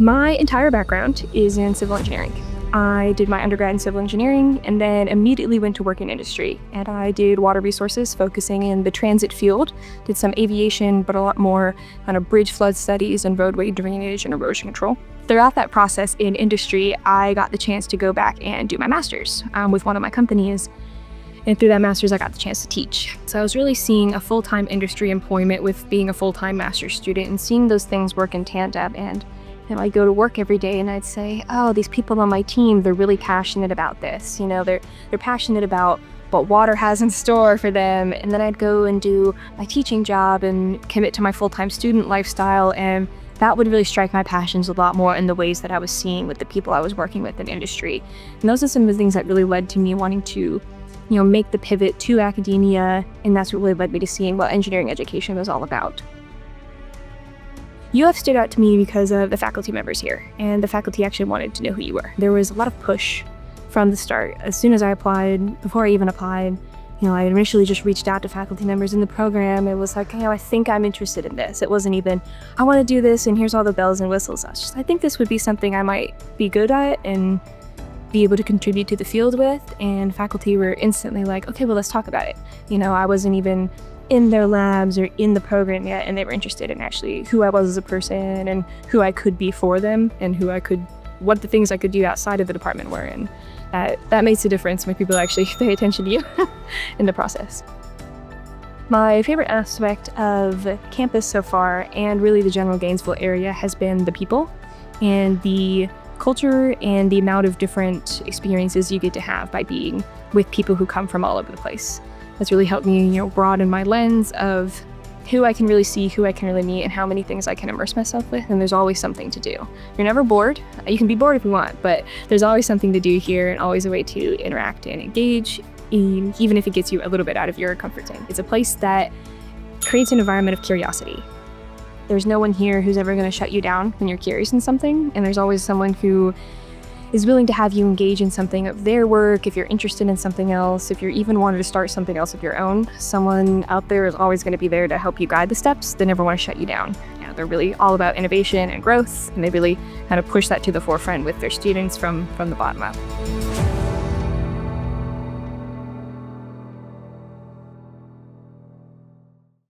My entire background is in civil engineering. I did my undergrad in civil engineering and then immediately went to work in industry. And I did water resources, focusing in the transit field, did some aviation, but a lot more kind of bridge flood studies and roadway drainage and erosion control. Throughout that process in industry, I got the chance to go back and do my master's with one of my companies. And through that master's, I got the chance to teach. So I was really seeing a full-time industry employment with being a full-time master's student and seeing those things work in tandem. And I'd go to work every day and I'd say, oh, these people on my team, they're really passionate about this. You know, they're passionate about what water has in store for them. And then I'd go and do my teaching job and commit to my full-time student lifestyle. And that would really strike my passions a lot more in the ways that I was seeing with the people I was working with in industry. And those are some of the things that really led to me wanting to, make the pivot to academia. And that's what really led me to seeing what engineering education was all about. UF stood out to me because of the faculty members here, and the faculty actually wanted to know who you were. There was a lot of push from the start. As soon as I applied, before I even applied, I initially just reached out to faculty members in the program. It was like, I think I'm interested in this. It wasn't even, I want to do this and here's all the bells and whistles. I think this would be something I might be good at and be able to contribute to the field with. And faculty were instantly like, okay, well, let's talk about it. I wasn't even in their labs or in the program yet, and they were interested in actually who I was as a person and who I could be for them and what the things I could do outside of the department were. And that makes a difference when people actually pay attention to you in the process. My favorite aspect of campus so far, and really the general Gainesville area, has been the people and the culture and the amount of different experiences you get to have by being with people who come from all over the place. That's really helped me, broaden my lens of who I can really see, who I can really meet, and how many things I can immerse myself with. And there's always something to do. You're never bored. You can be bored if you want, but there's always something to do here and always a way to interact and engage, even if it gets you a little bit out of your comfort zone. It's a place that creates an environment of curiosity. There's no one here who's ever going to shut you down when you're curious in something, and there's always someone who is willing to have you engage in something of their work. If you're interested in something else, if you're even wanting to start something else of your own, someone out there is always going to be there to help you guide the steps. They never want to shut you down. They're really all about innovation and growth, and they really kind of push that to the forefront with their students from the bottom up.